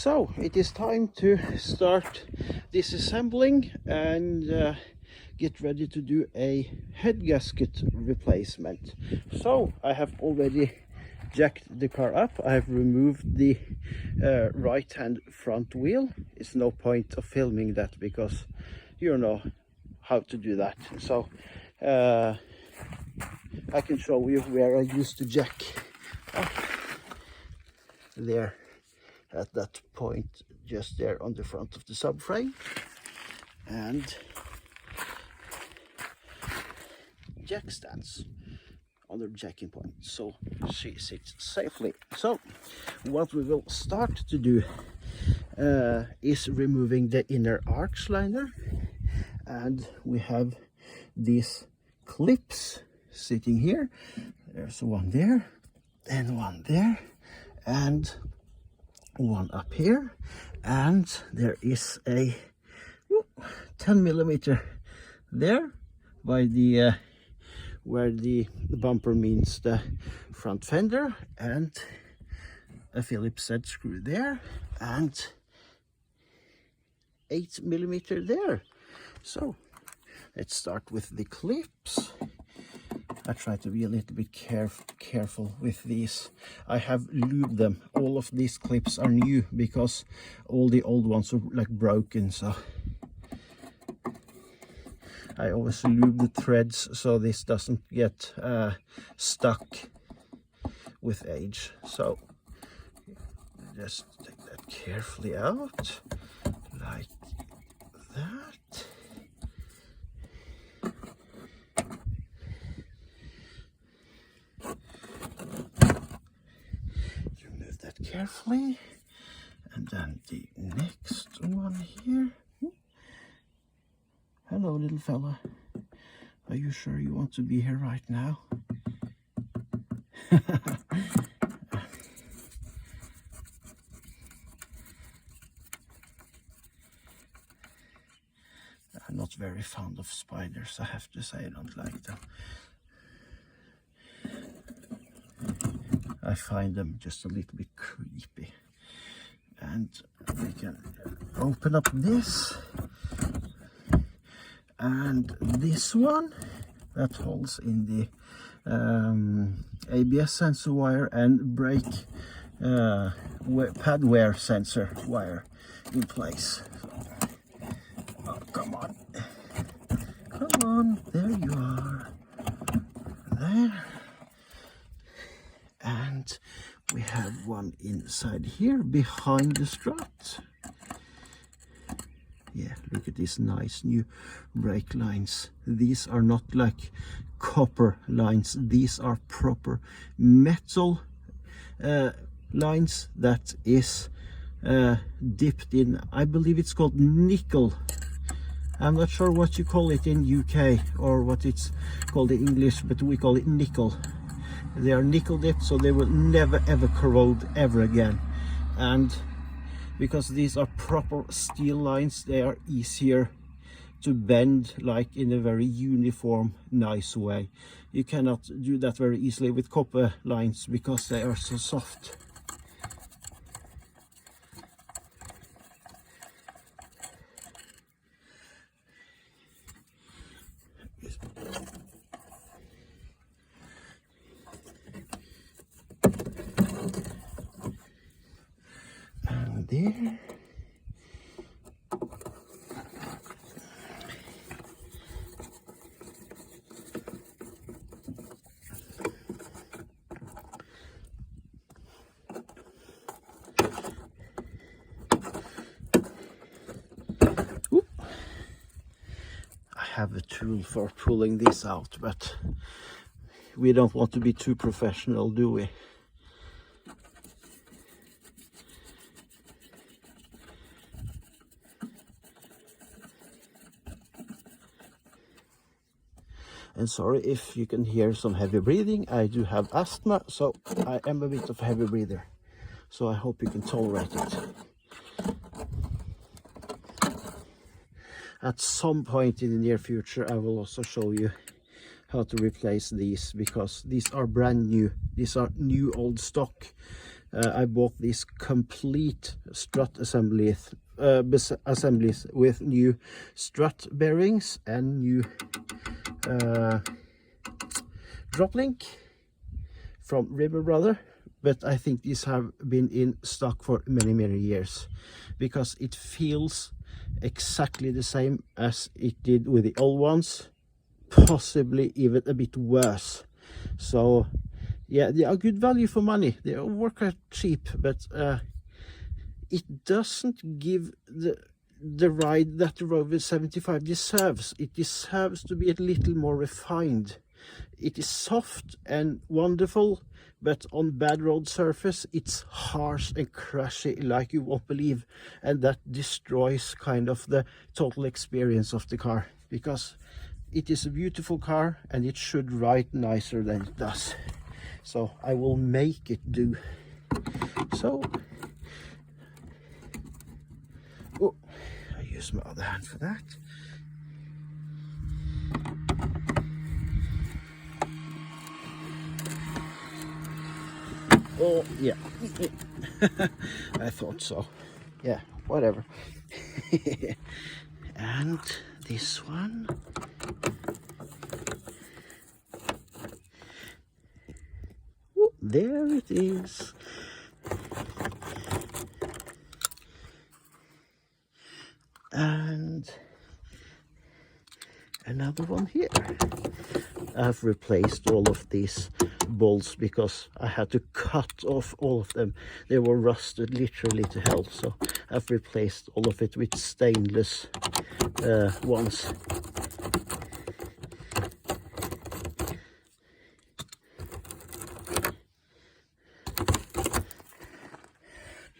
So it is time to start disassembling and get ready to do a head gasket replacement. So I have already jacked the car up. I have removed the right hand front wheel. It's no point of filming that because you know how to do that. So I can show you where I used to jack up there at that point, just there on the front of the subframe, and jack stands on the jacking point so she sits safely. So what we will start to do is removing the inner arch liner, and we have these clips sitting here. There's one there and one there and one up here, and there is a 10mm there by the where the bumper meets the front fender, and a Phillips head screw there, and 8mm there. So let's start with the clips. I try to be a little bit careful with these. I have lubed them. All of these clips are new because all the old ones are like broken, so I always lube the threads so this doesn't get stuck with age. So just take that carefully out like that. Carefully, and then the next one here. Hello, little fella. Are you sure you want to be here right now? I'm not very fond of spiders, I have to say. I don't like them. I find them just a little bit creepy. And we can open up this, and this one that holds in the ABS sensor wire and brake pad wear sensor wire in place. Oh, come on, there you are, there. And we have one inside here behind the strut. Yeah, look at these nice new brake lines. These are not like copper lines. These are proper metal lines that is dipped in, I believe it's called nickel. I'm not sure what you call it in UK or what it's called in English, but we call it nickel. They are nickel dipped, so they will never ever corrode ever again. And because these are proper steel lines, they are easier to bend, like in a very uniform, nice way. You cannot do that very easily with copper lines because they are so soft. There. Oop. I have a tool for pulling this out, but we don't want to be too professional, do we? And sorry if you can hear some heavy breathing. I do have asthma, so I am a bit of a heavy breather. So I hope you can tolerate it. At some point in the near future, I will also show you how to replace these, because these are brand new. These are new old stock I bought these complete strut assemblies with new strut bearings and new drop link from Rover brother, but I think these have been in stock for many years because it feels exactly the same as it did with the old ones, possibly even a bit worse. So yeah, they are good value for money. They work out cheap, but it doesn't give the ride that the Rover 75 deserves. It deserves to be a little more refined. It is soft and wonderful, but on bad road surface it's harsh and crashy like you won't believe, and that destroys kind of the total experience of the car, because it is a beautiful car and it should ride nicer than it does. So I will make it do. So I use my other hand for that. Oh yeah. I thought so. Yeah, whatever. And this one. Oh, there it is. And another one here. I've replaced all of these bolts because I had to cut off all of them. They were rusted literally to hell, so I've replaced all of it with stainless ones.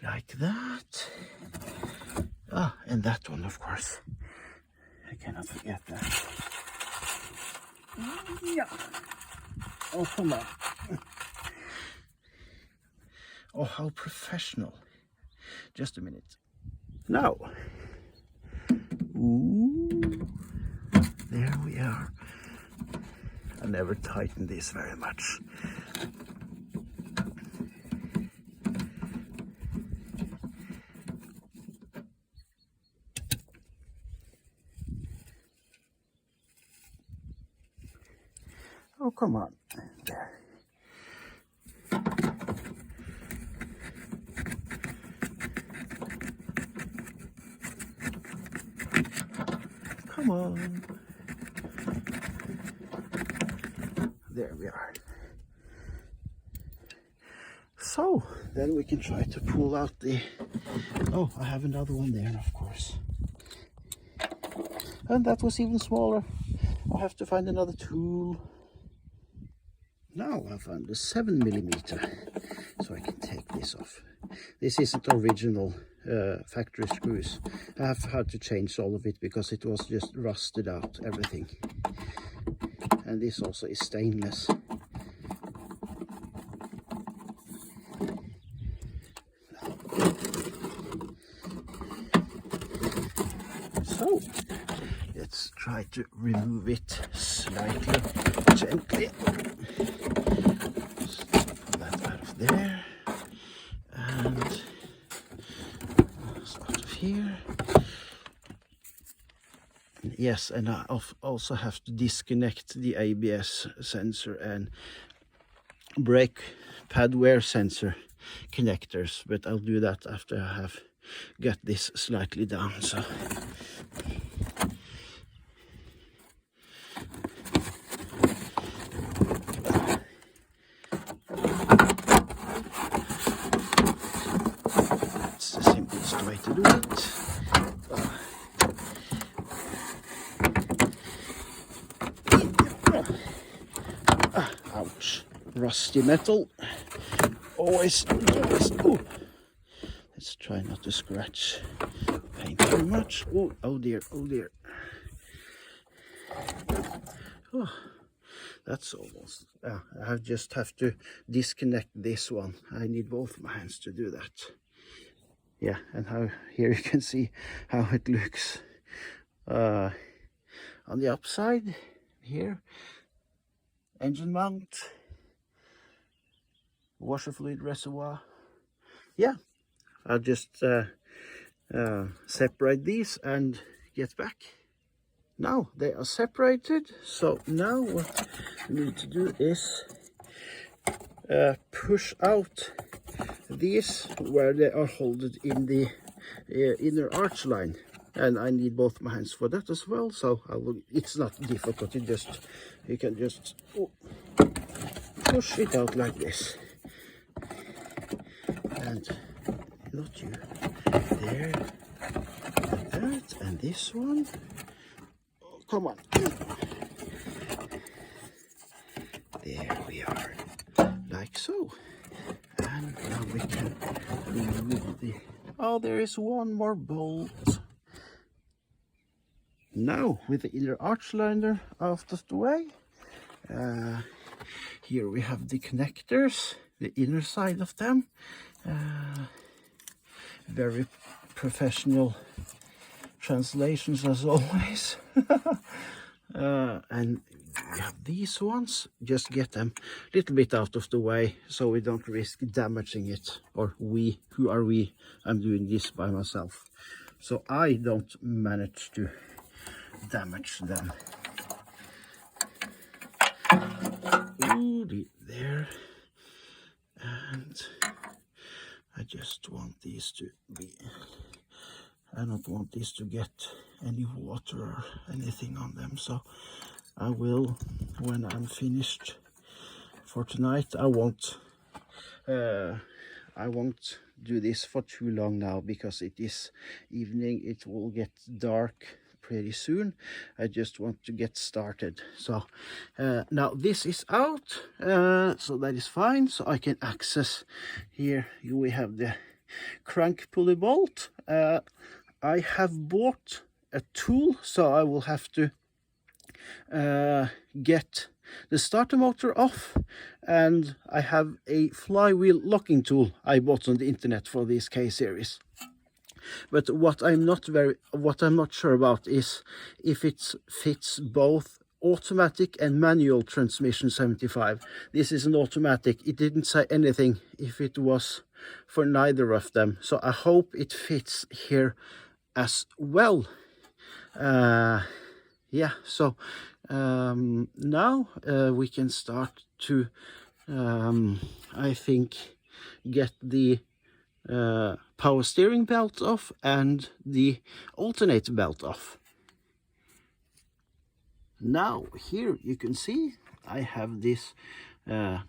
Like that. Ah, and that one, of course. I cannot forget that. Yeah. Oh, come on. Oh, how professional. Just a minute. Now. Ooh. There we are. I never tightened this very much. Oh, come on. There. Come on. There we are. So, then we can try to pull out the... Oh, I have another one there, of course. And that was even smaller. I'll have to find another tool. Now I found a 7mm, so I can take this off. This isn't original factory screws. I have had to change all of it because it was just rusted out, everything. And this also is stainless. So let's try to remove it slightly gently. Just pull that out of there and out of here. Yes, and I also have to disconnect the ABS sensor and brake pad wear sensor connectors, but I'll do that after I have got this slightly down. So that's the simplest way to do it. Ouch, rusty metal. Always. Oh. Let's try not to scratch paint too much. Oh dear. Oh, that's almost. I just have to disconnect this one. I need both my hands to do that. Yeah, and here you can see how it looks on the upside here. Engine mount, washer fluid reservoir, yeah, I'll just separate these and get back. Now they are separated, so now what we need to do is push out these where they are holded in the inner arch line, and I need both my hands for that as well, so I will, it's not difficult, you can just push it out like this, and not you, there, like that, and this one, oh, come on, there we are, like so. And now we can remove the, oh, there is one more bolt. Now with the inner arch liner out of the way, here we have the connectors, the inner side of them, very professional translations as always. And we have these ones, just get them a little bit out of the way so we don't risk damaging it, or we, who are we? I'm doing this by myself, so I don't manage to damage them. Ooh, there, and I just want these to be, I don't want these to get any water or anything on them, so I will, when I'm finished for tonight, I won't do this for too long now, because it is evening, it will get dark pretty soon. I just want to get started. So now this is out, so that is fine, so I can access. Here we have the crank pulley bolt. I have bought a tool, so I will have to get the starter motor off, and I have a flywheel locking tool I bought on the internet for this K-series. But what I'm not sure about is if it fits both automatic and manual transmission 75. This is an automatic. It didn't say anything if it was for neither of them, so I hope it fits here as well. Yeah, so now we can start to I think get the power steering belt off and the alternator belt off. Now here you can see I have this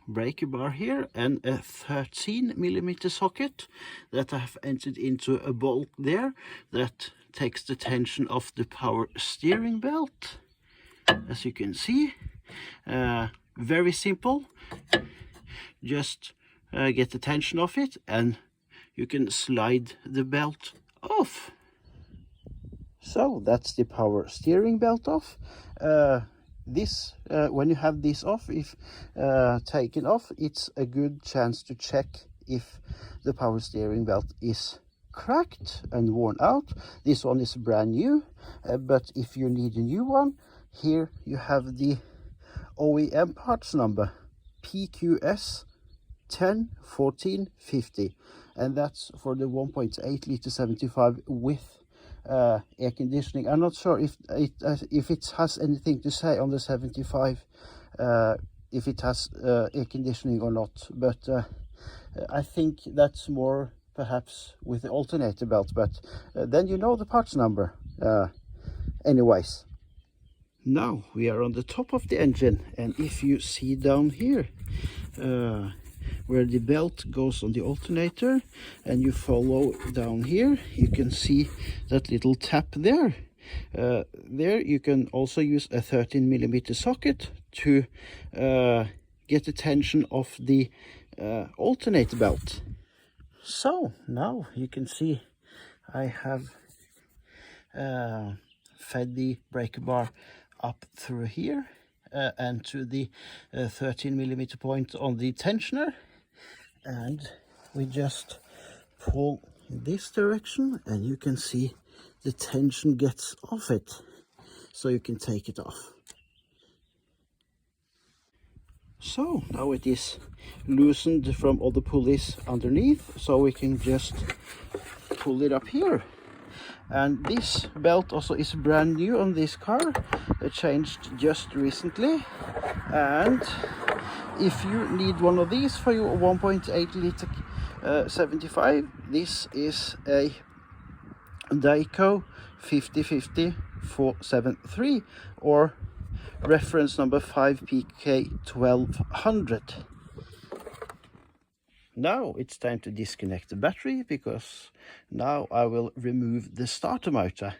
breaker bar here and a 13mm socket that I have entered into a bolt there that takes the tension off the power steering belt, as you can see. Very simple, just get the tension off it and you can slide the belt off. So that's the power steering belt off. This when you have this off, if taken off, it's a good chance to check if the power steering belt is cracked and worn out. This one is brand new, but if you need a new one, here you have the OEM parts number PQS 101450, and that's for the 1.8 liter 75 with air conditioning. I'm not sure if it has anything to say on the 75 if it has air conditioning or not, but I think that's more perhaps with the alternator belt, but then you know the parts number anyways. Now we are on the top of the engine, and if you see down here where the belt goes on the alternator and you follow down here, you can see that little tap there. There you can also use a 13mm socket to get the tension of the alternator belt. So now you can see I have fed the breaker bar up through here and to the 13mm point on the tensioner, and we just pull in this direction and you can see the tension gets off it, so you can take it off. So now it is loosened from all the pulleys underneath, so we can just pull it up here. And this belt also is brand new on this car. It changed just recently. And if you need one of these for your 1.8 liter 75, this is a Daico 5050 473 or reference number 5PK1200. Now it's time to disconnect the battery, because now I will remove the starter motor.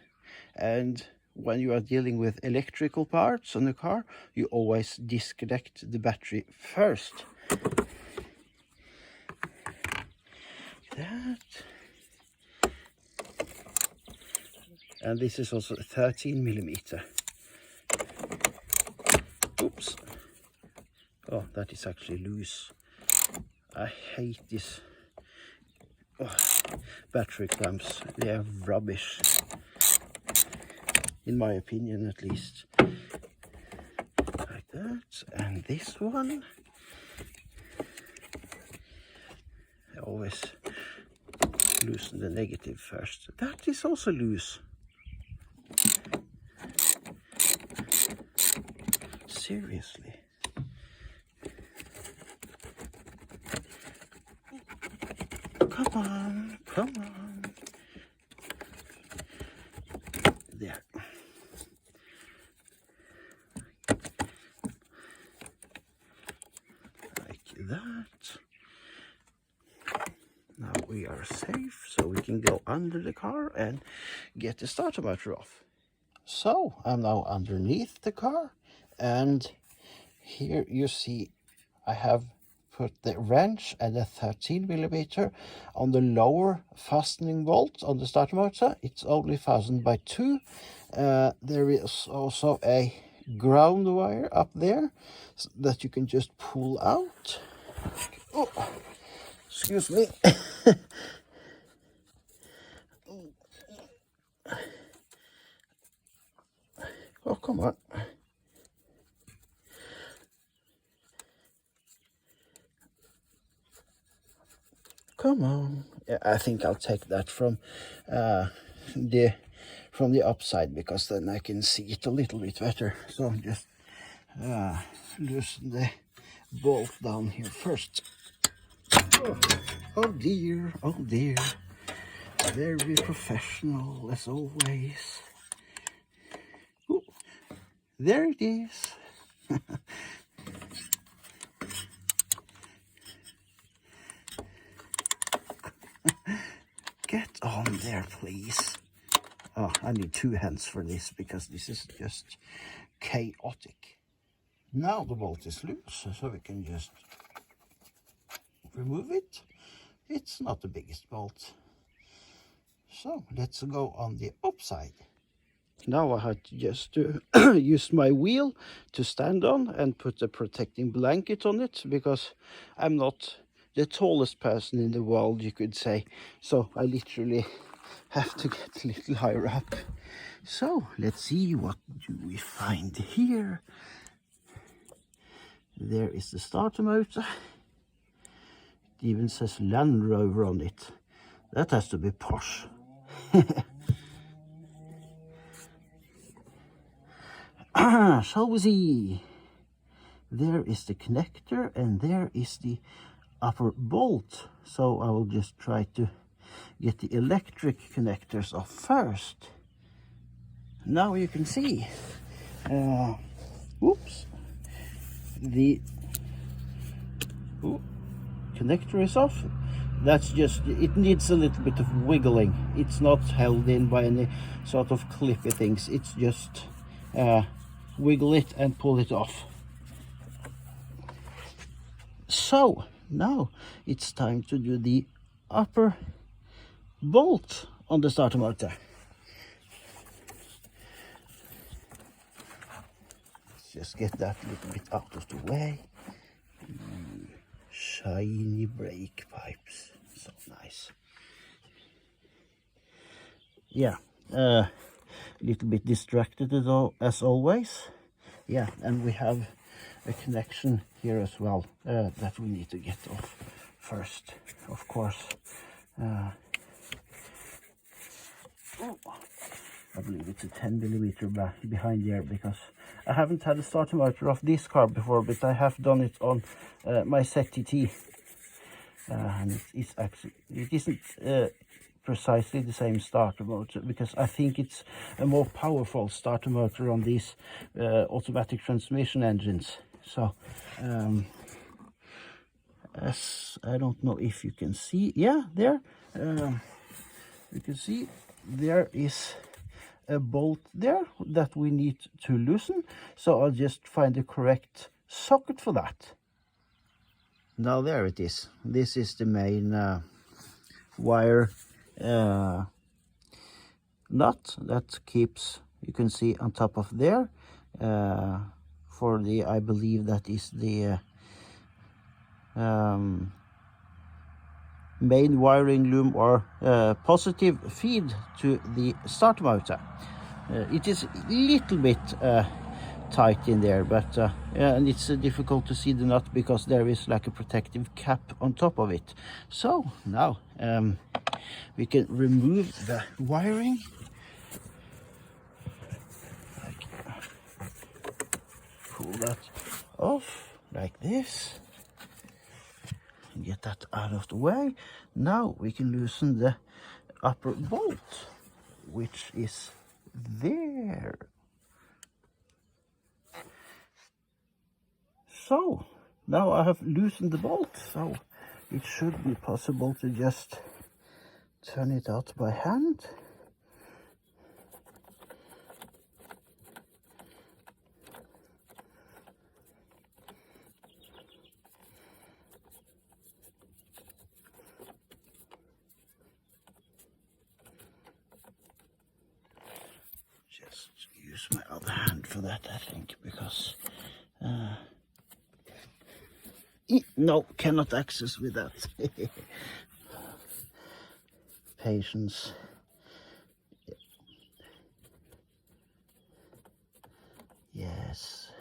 And when you are dealing with electrical parts on the car, you always disconnect the battery first. That. And this is also 13 millimeter. Oops. Oh, that is actually loose. I hate this battery clamps. They are rubbish, in my opinion at least. Like that. And this one, I always loosen the negative first. That is also loose. Seriously. Come on, come on. There. Like that. Now we are safe, so we can go under the car and get the starter motor off. So I'm now underneath the car, and here you see I have put the wrench and a 13 millimeter on the lower fastening bolt on the starter motor. It's only fastened by 2. There is also a ground wire up there that you can just pull out. Oh, excuse me. Oh, come on. Come on. Yeah, I think I'll take that from the upside, because then I can see it a little bit better. So just loosen the bolt down here first. Oh dear, oh dear. Very professional as always. Ooh, there it is. Get on there, please. Oh, I need 2 hands for this, because this is just chaotic. Now the bolt is loose, so we can just remove it. It's not the biggest bolt. So let's go on the upside. Now I had just to use my wheel to stand on and put a protecting blanket on it, because I'm not the tallest person in the world, you could say. So I literally have to get a little higher up. So let's see, what do we find here? There is the starter motor. It even says Land Rover on it. That has to be posh. Shall we see? There is the connector, and there is the upper bolt. So I will just try to get the electric connectors off first. Now you can see. Oops. The connector is off. That's just, it needs a little bit of wiggling. It's not held in by any sort of clippy things. It's just wiggle it and pull it off. So now it's time to do the upper bolt on the starter motor. Let's just get that a little bit out of the way. Shiny brake pipes, so nice. Yeah, a little bit distracted as always. Yeah, and we have a connection here as well that we need to get off first, of course. I believe it's a 10mm behind here, because I haven't had a starter motor of this car before, but I have done it on my ZTT, and it isn't precisely the same starter motor, because I think it's a more powerful starter motor on these automatic transmission engines. So as I don't know if you can see, yeah, there you can see there is a bolt there that we need to loosen, so I'll just find the correct socket for that. Now there it is. This is the main wire nut that keeps, you can see on top of there, for the, I believe that is the main wiring loom or positive feed to the starter motor. It is a little bit tight in there, but and it's difficult to see the nut because there is like a protective cap on top of it. So now we can remove the wiring, pull that off like this, get that out of the way. Now we can loosen the upper bolt, which is there. So now I have loosened the bolt, so it should be possible to just turn it out by hand. Just use my other hand for that, I think, because no, cannot access with that. Patience. Yes.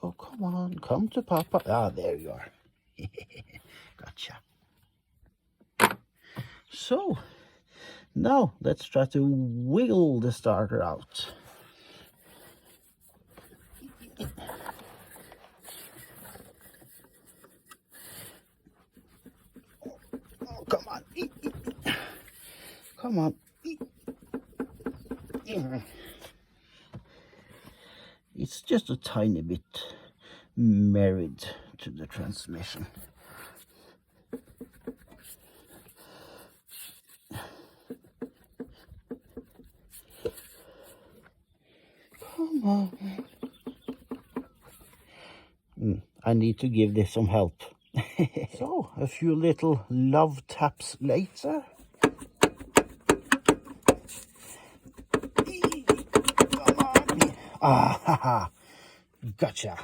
Oh, come on, come to Papa. Ah, there you are. Gotcha. So, now let's try to wiggle the starter out. Oh, come on. Come on. It's just a tiny bit married to the transmission. Come on. I need to give this some help. So, a few little love taps later. Come on. Ah, haha. Gotcha.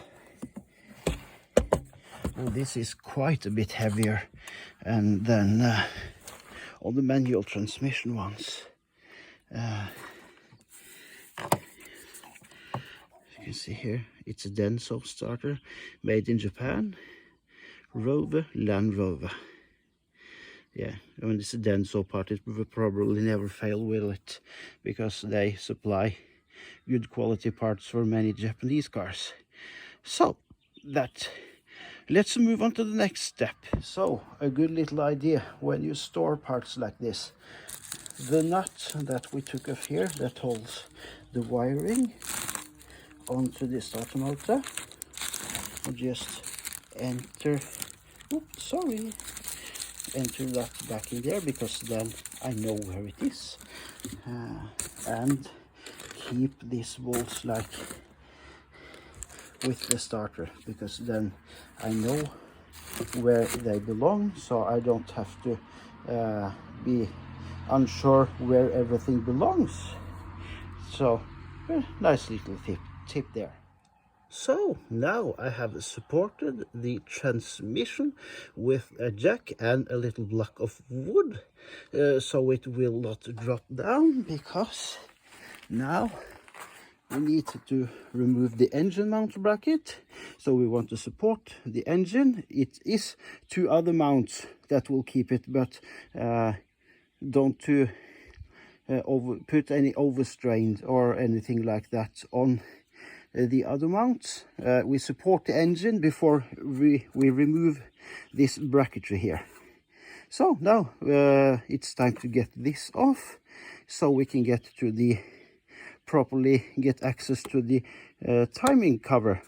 Well, this is quite a bit heavier than all the manual transmission ones. You can see here, it's a Denso starter made in Japan. Rover, Land Rover. Yeah, when it's a Denso part, it will probably never fail, will it? Because they supply good quality parts for many Japanese cars. So, let's move on to the next step. So, a good little idea when you store parts like this. The nut that we took off here that holds the wiring onto the starter motor, I'll just enter that back in there, because then I know where it is, and keep these bolts like with the starter, because then I know where they belong, so I don't have to be unsure where everything belongs. So nice little tip there. So now I have supported the transmission with a jack and a little block of wood, so it will not drop down, because now we need to remove the engine mount bracket. So we want to support the engine. It is 2 other mounts that will keep it, but don't put any overstrain or anything like that on the other mounts. We support the engine before we remove this bracketry here. So now it's time to get this off, so we can get to the properly get access to the timing cover.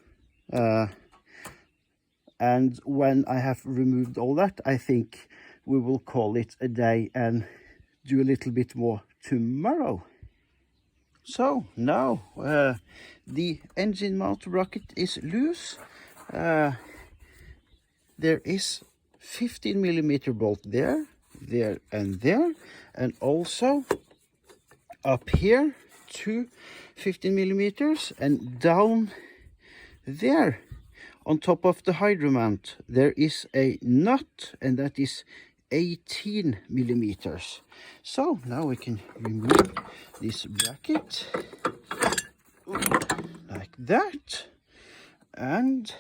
And when I have removed all that, I think we will call it a day and do a little bit more tomorrow. So now the engine mount bracket is loose. There is 15mm bolt there, and also up here 2 15mm, and down there on top of the hydro mount there is a nut, and that is 18mm. So now we can remove this bracket like that, and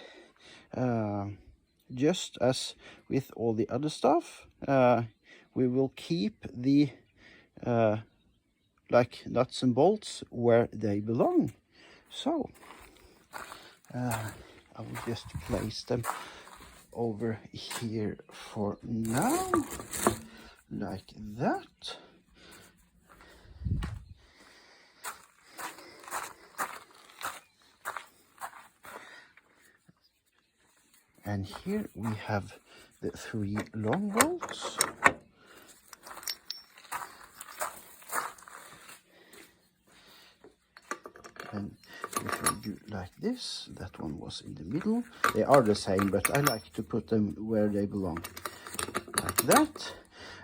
just as with all the other stuff, we will keep the like nuts and bolts where they belong. So I will just place them over here for now, like that. And here we have the 3 long bolts. And if we do like this, that one was in the middle. They are the same, but I like to put them where they belong, like that.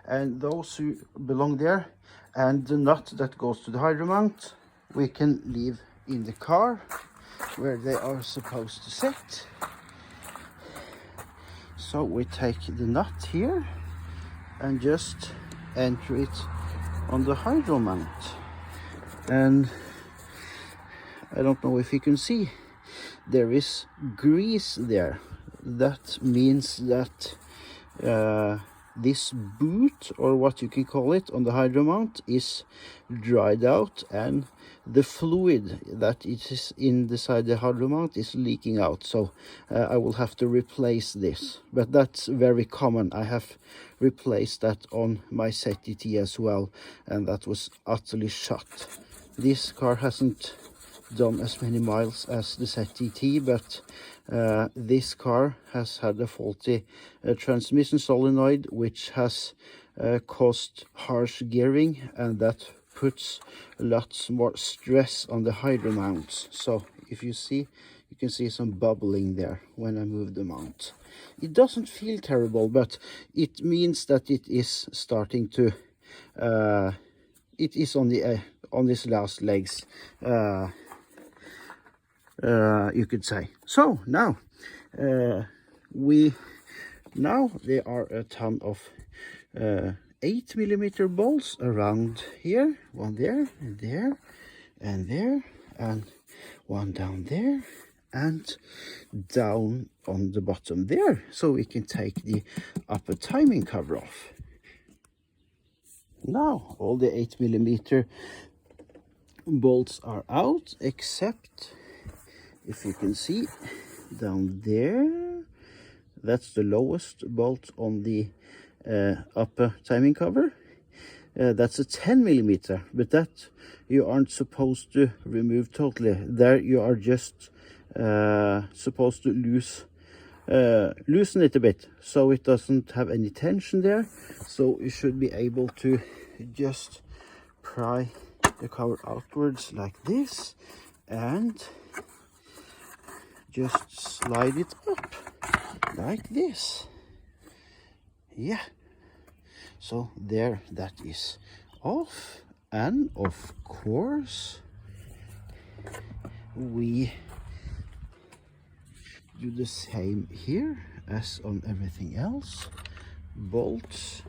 And those who belong there, and the nut that goes to the hydro mount, we can leave in the car where they are supposed to sit. So we take the nut here and just enter it on the hydro mount. And I don't know if you can see, there is grease there. That means that this boot, or what you can call it, on the hydro mount is dried out, and the fluid that is inside the hydro mount is leaking out. So I will have to replace this, but that's very common. I have replaced that on my ZTT as well, and that was utterly shut. This car hasn't done as many miles as the ZTT, but this car has had a faulty transmission solenoid, which has caused harsh gearing, and that puts lots more stress on the hydro mounts. So if you see, you can see some bubbling there when I move the mount. It doesn't feel terrible, but it means that it is starting to it is on the on these last legs, you could say. So now there are a ton of 8mm bolts around here, one there and there and there, and one down there and down on the bottom there, so we can take the upper timing cover off. Now all the 8mm bolts are out, except, if you can see down there, that's the lowest bolt on the upper timing cover. That's a 10mm, but that you aren't supposed to remove totally. There you are just supposed to loosen it a bit, so it doesn't have any tension there. So you should be able to just pry the cover outwards like this, and just slide it up like this. Yeah, So there, that is off. And of course we do the same here as on everything else. Bolts,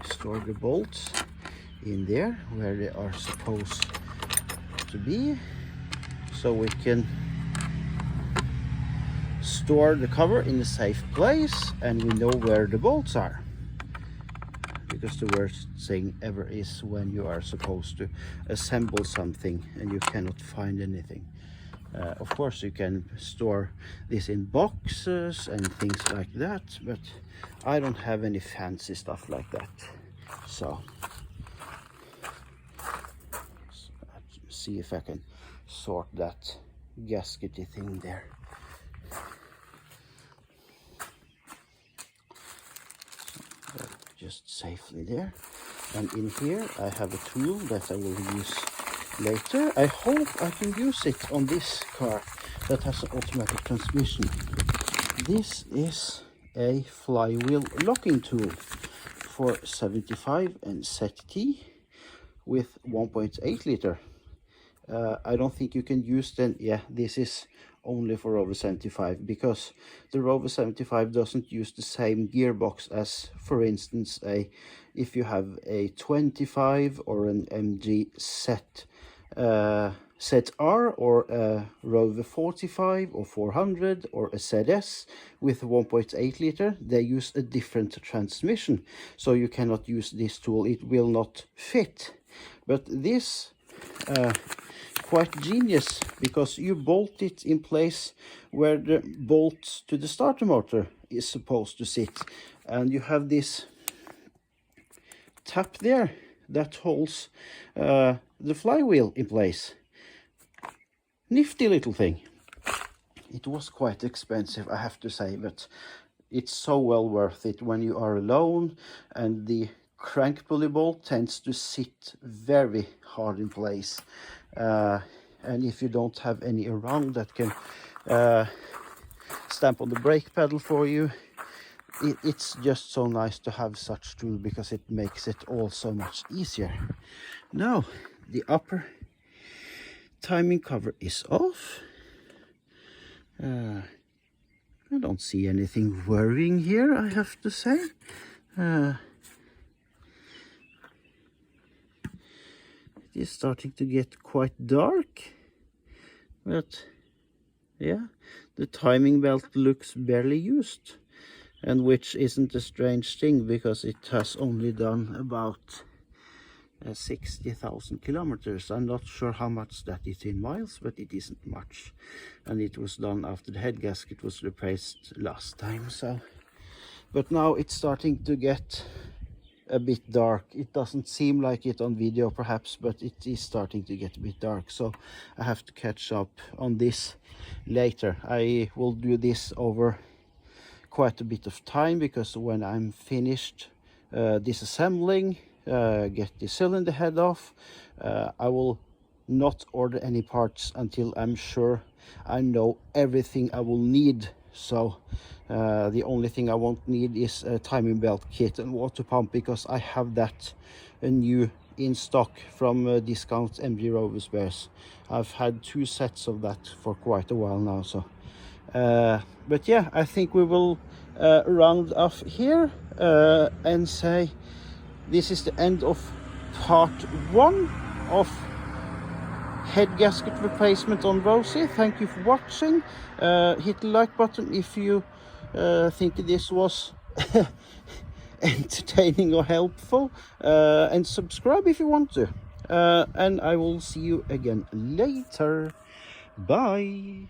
store the bolts in there where they are supposed to be, so we can store the cover in a safe place and we know where the bolts are. Because the worst thing ever is when you are supposed to assemble something and you cannot find anything. Of course you can store this in boxes and things like that, but I don't have any fancy stuff like that. So let's see if I can sort that gaskety thing there. So, just safely there. And in here I have a tool that I will use later. I hope I can use it on this car that has an automatic transmission. This is a flywheel locking tool for 75 and ZT with 1.8 liter. I don't think you can use them. Yeah, this is only for Rover 75 because the Rover 75 doesn't use the same gearbox as, for instance, if you have a 25 or an MG ZR or a Rover 45 or 400 or a ZS with 1.8 liter, they use a different transmission, so you cannot use this tool. It will not fit. But this quite genius, because you bolt it in place where the bolt to the starter motor is supposed to sit, and you have this tap there that holds the flywheel in place. Nifty little thing. It was quite expensive, I have to say, but it's so well worth it when you are alone and the crank pulley bolt tends to sit very hard in place. And if you don't have any around that can stamp on the brake pedal for you, it's just so nice to have such tool because it makes it all so much easier. Now the upper timing cover is off. I don't see anything worrying here, I have to say. It is starting to get quite dark, but yeah, the timing belt looks barely used, and which isn't a strange thing because it has only done about 60,000 kilometers. I'm not sure how much that is in miles, but it isn't much, and it was done after the head gasket was replaced last time. So, but now it's starting to get a bit dark. It doesn't seem like it on video perhaps, but it is starting to get a bit dark, so I have to catch up on this later. I will do this over quite a bit of time, because when I'm finished disassembling, get the cylinder head off, I will not order any parts until I'm sure I know everything I will need. So the only thing I won't need is a timing belt kit and water pump, because I have that new in stock from Discount MG Rover Spares. I've had 2 sets of that for quite a while now. So but yeah, I think we will round off here and say this is the end of part 1 of head gasket replacement on Rosie. Thank you for watching. Hit the like button if you think this was entertaining or helpful, and subscribe if you want to, and I will see you again later. Bye.